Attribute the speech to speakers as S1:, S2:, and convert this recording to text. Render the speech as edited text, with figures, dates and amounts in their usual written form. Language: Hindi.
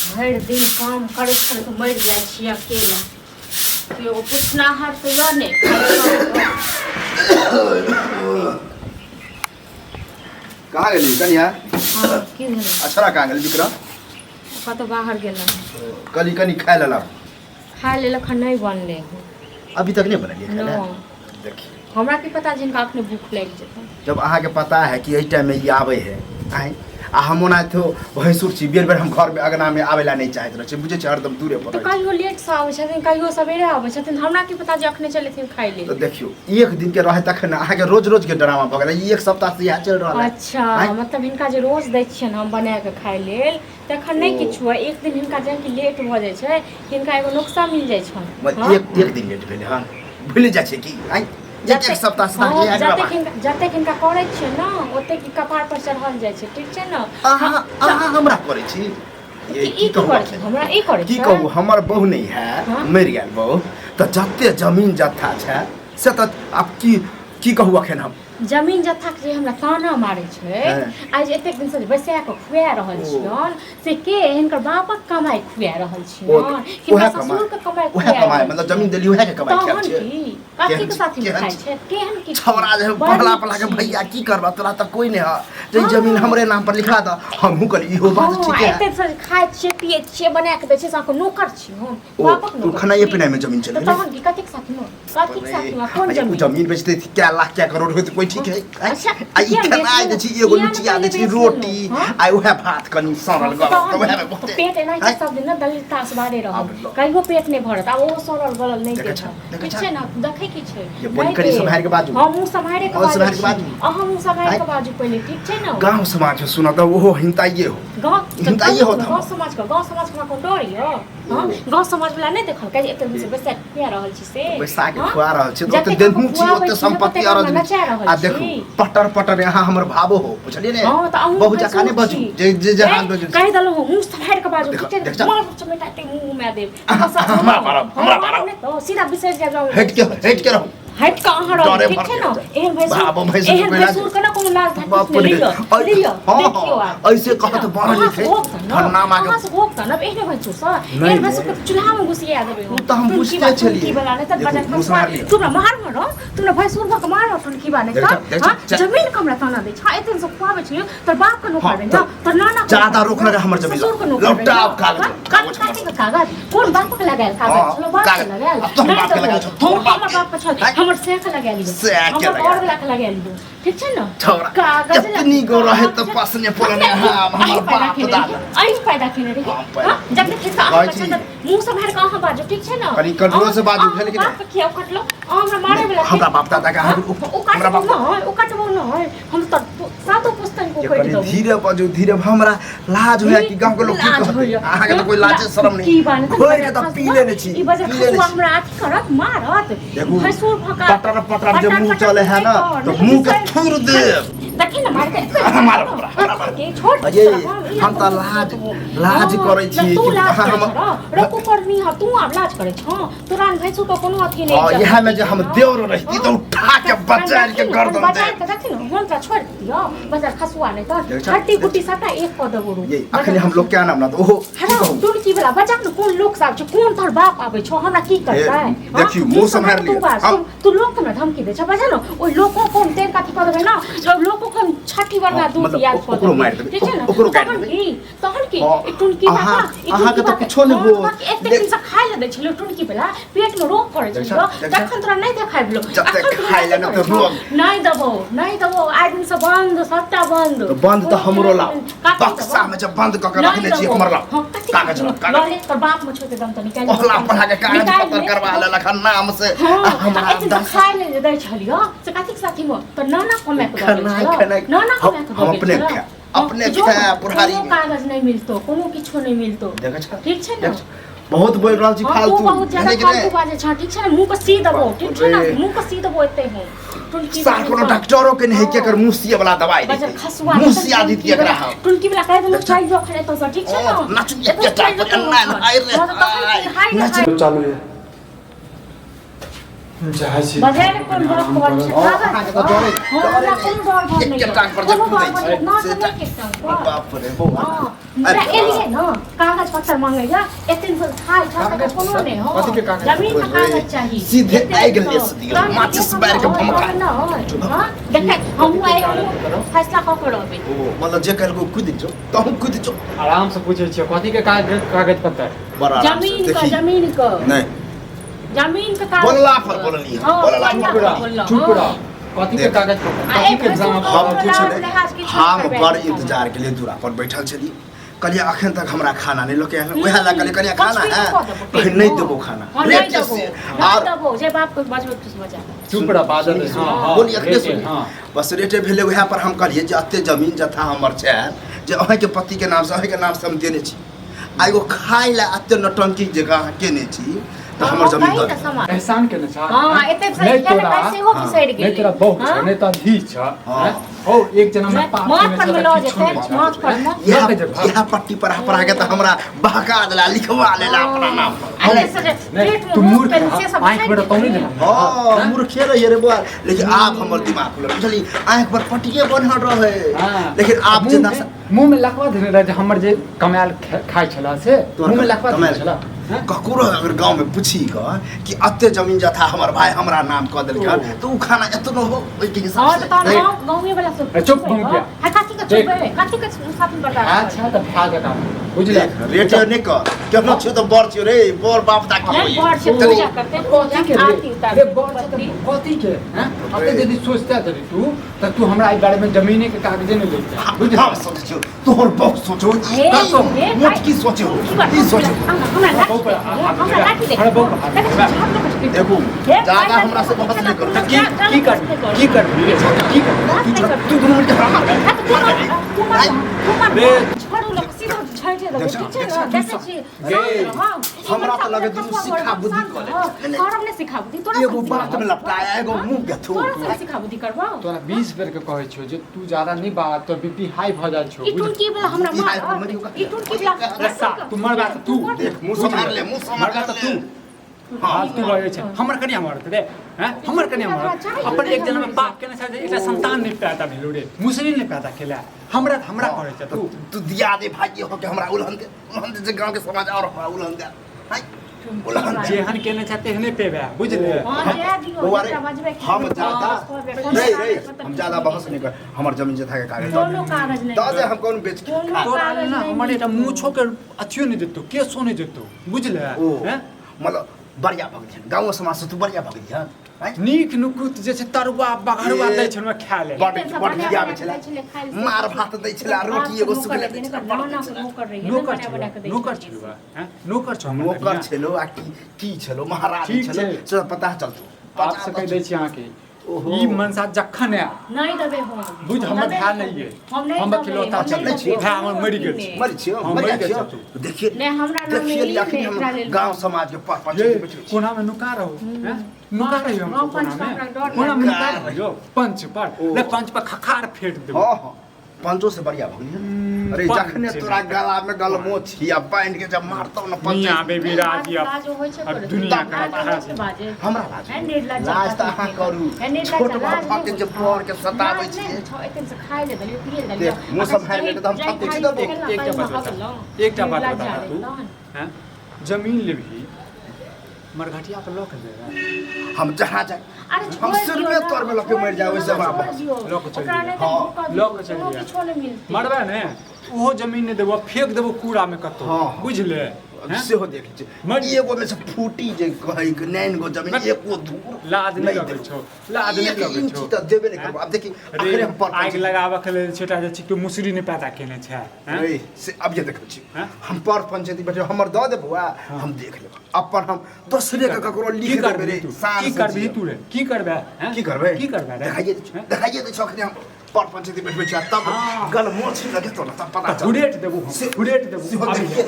S1: भरि दिन काम करे छन तो मर जाए छी अकेला केओ पुछनाहर तो या ने
S2: कहाँ गेली कनिया?
S1: हां की भेल?
S2: अछरा कहाँ गेली बिकरा?
S1: कतो बाहर गेला
S2: कली कनी खाए लेला।
S1: खाए ले लखन नहीं बनले
S2: अभी तक नहीं बनलिए खाए ले?
S1: देखिए हमरा की पता जिनका अपने भूख लग जेतै
S2: जब अहाँ के पता है कि इस टाइम में ये आवे है आए आ हम ओना तो भैंसुर छी बेर बेर हम घर में अगना में आवेला नहीं चाहत रहे छी बुझे छ हरदम दूरे पर
S1: तो कहियो लेट से आवे छथिन कहियो सवेरे आवे छथिन हमरा की पता जे अखने चलेथिन खाइ ले।
S2: तो देखियो एक दिन के रहे तखन अहाँ के रोज रोज के ड्रामा भ गेल एक सप्ताह से यह चल रहल है।
S1: अच्छा मतलब इनका जे रोज दै छियन हम बना के खाइ लेल तखन नहीं किछु एक दिन इनका जे कि लेट भ जाय छै इनका एगो नुक्सा मिल जाय छन
S2: एक दिन लेट भेले हां भूल जाय छै की आई एक सप्ताह से
S1: जते इनका करे छै ना ओते की कपार पर चढ़ल जाय छै ठीक छै ना
S2: अहाँ हमरा करे छी
S1: ये की करे छै हमरा ई करे छै
S2: की कहू हमर बहू नहीं है मर गेल बहू त जते जमीन जत्था छै से त अब की कहू अखन हम
S1: जमीन जत्था के हमरा ताना मारे छै आज एते दिन से बैसा के खुआ रहल छियन से के हिनकर बापक कमाई खुआ रहल छियन कि ससुर के कमाई खुआ
S2: मतलब जमीन देली ओहे के कमाई खाय छै
S1: कथि के साथी खाय छै केहन की
S2: छौरा जे पहला पहला के भैया की करबा तोरा त कोई नहीं है जे जमीन हमरे नाम पर लिखा द हमहु करी इहो बात ठीक है
S1: एते से खाय छै पिए छै बना के दै छै साको नौकर छी हम बापक
S2: तू खाना पिनाई में जमीन चले
S1: तहन की कथि के साथी कौन
S2: जमीन बेचते थी क्या लाख क्या करोड़ होते कोई ठीक है आई खाना दे छी एगो लुचिया दे छी रोटी आई ओहे भात कनी सरल गल तो ओहे में बहुते
S1: पेट एना के सब दिन ना दलिता से बारे रह कहियो पेट नहीं भरत अब वो सरल गलल नहीं दे ठीक छै ना देखे की छै
S2: ये बन करी संभाल के बाजू
S1: हम संभाले के बाजू हम संभाले के बाजू पहले ठीक छै ना
S2: गांव समाज सुना त वो हिंताइए हो हिंताइए हो
S1: गांव समाज का कोन डरी हो हां गांव समाज वाला नहीं देखल के एते दिन से बैसा खुआ रहल छी से
S2: बैसा के खुआ रहल छी तो देनहु छी ओते संपत्ति आ देखू पटर पटर यहाँ हमर भावो हो बुझलिए ने बहु जका ने बजू जे जहां बजू
S1: कहि दलो मुंह संभाल के बाजू ठीक छै मार चमेटाते मुंह में देब हमरा तो सीधा बिसर जाओ
S2: हट के रहो
S1: हट कहां रहो ठीक छै ना एहन भैंसुर के ना कोनो लाज धक लियो देखियो
S2: ऐसे कहत बनल लिखे फन्ना मांगे
S1: कहां से भोग ना एहने भैंसुर सा एहन भैंसुर के चूल्हा में घुसिया देबे हो
S2: तो हम बुझते चलिए
S1: की बला ने त बजा तुमरा मारो तुमरा भैंसुर भक मारो तुम की बाने जमीन कमरा ताना दे छा एतन से खुआबे छियो तोर बाप के नौकर ना तोर नाना
S2: ज्यादा रोक लगा हमर जमीन लौटाव
S1: कागज कौन बाप के लगायल कागज चलो बाप के लगायल
S2: तो बाप के लगा छो
S1: हमर बाप के छ हमर से के लगा लियो हमर और वाला के लगा लियो ठीक छै ना
S2: छोरा
S1: कागज
S2: कितनी गो रहे तो पासने पड़ने हमर बाप दादा
S1: आई पैदा केने रे हां जब तक खिसा मुंह से बाहर कहां बाजू ठीक छै ना
S2: कनी कंट्रोल से बाजू भेल कि
S1: बाप के कटलो हमरा मारे वाला
S2: हमरा बाप दादा का
S1: हमरा बाप ओ कटबो न हम तो सातो पुस्तक को कहि दो
S2: धीरे बाजू धीरे हमरा लाज होया कि गांव के लोग की कहत अहाँ के तो कोई लाज शर्म नहीं
S1: की बाने
S2: खोल के तो पी लेने छी
S1: ई वजह खसुआ हमरा आथी करत मारत भैंसुर भका
S2: पटर जे मुंह चले है ना तो मुंह के थूर दे
S1: देखि ना मार के
S2: हमरा
S1: के छोड़
S2: अजय हम त लाज करै छी
S1: हम रको करनी ह तू अब लाज करे छ तुरंत भैंसुर को कोनो अथी नहीं
S2: यह में जे हम देवर रहती तो उठा के बचार के गर्दन दे
S1: बचार के देखि न हम त छोड़ दियो बजार खसुआ नहीं त हट्टी गुटी सटा एक पद गुरु
S2: ये अखनी हम लोग क्या नाम ना तो ओहो
S1: दूर की वाला बजा न कोन लोग सब छ कोन तोर बाप आबै छ हमरा की करतै
S2: देखियो मुंह संभाल लियो
S1: तू लोग के धमकी दे छ बजा न ओ लोगों को तेल काटी करबे ना जब लोगों को छठी बार ना दूध याद कर
S2: ओकरो मार दे
S1: ठीक है ना
S2: ओकरो काट दे
S1: तहन की टुनकी
S2: अहाँ के तो कुछो नहीं हो
S1: एक दिन से खाइ ले दे छलो टुनकी बेला पेट में रोग करे छलो तखन तोरा नहीं देखाइबलो
S2: जब खाइ ले न तो रोग
S1: नहीं दबो आइ दिन से बंद सट्टा बंद
S2: तो बंद तो हमरो ला बक्सा में जब बंद क के रखने छी हमर ला कागज
S1: तोर बाप में छोटे दम तो निकाल
S2: ओला पढ़ा के कागज पत्र करवा ले लखन नाम से हमरा
S1: दस खाइ ले दे छलियो से कथि के साथी मो तो नाना कमे को दे नाना कमे को दे
S2: अपने खाया पुरहारी
S1: कागज नहीं मिलतो कोनो किछो नहीं मिलतो
S2: देख छ
S1: ठीक छै ना
S2: बहुत बोल रहल छी फालतू
S1: बहुत ज्यादा फालतू बाजे छ ठीक छै ना मुंह को सी दबो ठीक छै ना मुंह को सी दबो एते हो टुनकी
S2: सार कोनो डॉक्टरो के नहीं के कर मुसिया वाला दवाई दे मुसिया दी के एकरा
S1: टुनकी वाला कह दे चाय जो खले तो ठीक छै ना
S2: नाच के टाइप अन्ना आई रे नाच
S3: चालू है जायसी
S1: बजारे कोन डर पर छै
S2: अहाँ के तो डरे
S1: हमरा कोनो डर भर नहीं
S2: एक टांग पर
S1: कोनो
S2: जब
S1: डर
S2: कूदै
S1: भर ना
S2: छै
S1: सब के संग
S2: बाप रे बौआ
S1: अरे एलिए न कागज पत्तर मांगैया एतन से खाइ छ त कोनो नहीं हो
S3: कथी के कागज?
S1: जमीन का कागज चाहिए
S2: सीधे आगि लेस दियो माचिस बार के भमका
S1: हां देख हम आए फैसला क के रहबे
S2: ओ मतलब जे कहलको कूद जो तहु कूद जो
S3: आराम से पूछे छियै कथी के कागज पत्तर
S2: बड़ा
S1: जमीन का
S2: नहीं
S1: जमीन का कागज
S2: बोलला पर बोलली बोलला
S3: चुप रह कथी के कागज पत्तर कथी के एग्जाम
S2: हम पूछले हम बड़ इंतजार के लिए दूरा पर बैठल छली कहलिए अखन तक हमरा खाना नहीं लोके ओहे ला कहलिए खाना है कहीं नहीं देबो खाना रेट से
S1: और देबो जे बाप को बचबो कुछ बचा
S3: चुप रह बादल हां
S2: बोली अखने सुन बस रेटे भेले ओहे पर हम कहलिए जे अते जमीन जथा हमर छै जे अहाँ के पति के नाम से अहाँ के नाम से हम देने छी आइगो खाइ ला अते नटंकी जगह केने छी तो हमर जमीन दे
S3: एहसान के न छ
S1: हां एते पैसे हो बिसैर गेल
S3: नहीं तेरा बहुत छ नहीं तो धी छ ओ एक जना में पाप
S1: माफ पर मिलो जेते माफ पर
S2: यह पट्टी पर आगे तो हमरा बहका देला लिखवा लेला अपना नाम
S1: पर
S3: तू मूर्ख आंख बड़ा तो नहीं देना
S2: हां मूर्ख रहे रे बुआ लेकिन आप हमर दिमाग खुलल बुझली आंख पर पट्टिए बनल रहे लेकिन आप जे
S3: मुंह में लखवा देने रहे हमर जे कमाल खाइ छला से मुंह में लखवा देने छला
S2: ककरो अगर गांव में पूछी कि अते जमीन जथा हमर भाई हमरा नाम क देलक तो उ खाना एतनो हो ओइ के हिसाब से
S1: गांव में वाला सब
S3: चुप घूम गया
S1: है काठी का चुप है काठी का साथ में बता
S3: अच्छा तो भाग का बुझले
S2: रेट नहीं कर केनो छ तो बर छ रे बर बाप दा की
S1: बर से पूजा करते
S3: कथी के
S1: आरती उतार
S3: रे बर से कथी के हैं अते यदि सोचता तरी तू त तू हमरा ई बारे में जमीने के कागज नहीं लेता
S2: बुझ हम सोचो तोहर बहुत सोचो तो मोट की सोचो ई सोचो
S1: हमरा लाठी दे
S2: देखो ज्यादा हमरा से बहस नहीं करो
S3: की कर
S2: तू दोनों मिनट
S1: छोड़ो लोग सीधा छाड़ दे देखै छी
S2: हमरा तो लगे तू सिखा बुद्धि करे
S1: करम ने सिखा बुद्धि तोरा
S2: एगो बात में लपटाया एगो मुंह गथू
S1: तोरा सिखा बुद्धि करबा
S3: तोरा 20 बेर के कहै छियो जे तू ज्यादा नहीं बात तो बीपी हाई भ जाय छो
S1: ई टून की बला हमरा मार ई टून की बला
S3: रस्सा तू मर बात तू
S2: देख मुंह संभाल ले मुंह संभाल
S3: मर बात तू हां तू कहै छै हमर कनिया मरत रे हैं हमर कनिया मरत अपन एक जन्म में बाप केने छै एकटा संतान नहीं पैदा भेलौ रे मुसरी नहीं पैदा केला हमरा कहै छै
S2: तू दिया दे भाई हो के हमरा उलहन जे गांव के समाज और उलहन दे हाय उलहन
S3: जेहन केने छै तेहने पेबे बुझले
S2: हम ज्यादा बहस नहीं कर हमर जमीन जथा के कागज
S1: दोनों कागज नहीं
S2: दे हम कौन बेच के
S3: तोरा ना हमर एटा मूछो के अथियो नहीं देतो केसो नहीं देतो बुझले हैं
S2: मतलब बढ़िया भगलियन गांव समाज से तू बढ़िया भगलियन
S3: नीक नुकुत जे छै तरुआ बघरुआ दै छै में खा ले
S2: बड़ दिया में छला मार भात दै छला रोटी एगो सुखले दै छला
S3: नौकर छलुआ हैं नौकर छ
S2: नौकर छलो आ की छलो महाराज छलो से पता चलतो
S3: आप से कह दै छी अहाँ के ई मनसा जखन है
S1: नहीं देबे हो
S3: बुझ हमर भाय नहीं है हम खिलौता चलै छी भाय हमर मरि गेल छी
S2: मरि छियो देखिए
S1: नहीं हमरा
S2: देखिए अखनी हम गांव समाज के पाँच
S3: कोना में नुका रहो हैं नुका रहियो हम कोना में नुका रहियो पंच पर खखार फेट देबो
S2: हां पंचो से बढ़िया भगलियन अरे जखने तोरा गला में गलमो छिया बांध के जब मारतो न पंच
S3: मियां बेबी राजी अब दुनिया का
S2: हमरा लाज त अहाँ करू छोट बाप के जब पर के सताबै छी
S1: एतन से खाइ ले दलियो पिए दलियो
S2: मुंह सब खाइ ले त हम सब कुछ देबो
S3: एकटा बात बता तू हैं जमीन लेबही मरघटिया पे लोक दे
S2: हम जहां जाए हम सिर में तोर में लोग मर जाए वैसे बाप
S3: लोक चल हां लोक चल मरबे ने ओहो जमीन ने देबो फेंक देबो कूड़ा में कतो बुझले
S2: से हो देख छै मरी एगो में से फूटी जे कहै के नैन गो जमीन एको दूर
S3: लाज नहीं लगे छो लाज नहीं लगे छो
S2: त देबे नहीं करबो अब देखी आखिर हम पर
S3: आग लगावा के लेल छोटा जे छिक मुसरी ने पैदा केने छै
S2: हैं से अब ये देखै छी हम पर पंचायती बैठे हमर द दे बुआ हम देख लेब अपन हम दूसरे के ककरो लिख देबे रे
S3: की करबे तू रे की करबे हैं
S2: की करबे देखाइए दे छखने हम पर पंचायती बैठबे छ तब गल मोछ लगे तो न तब पता चल
S3: गुडेट देबो हम गुडेट देबो
S2: देखिए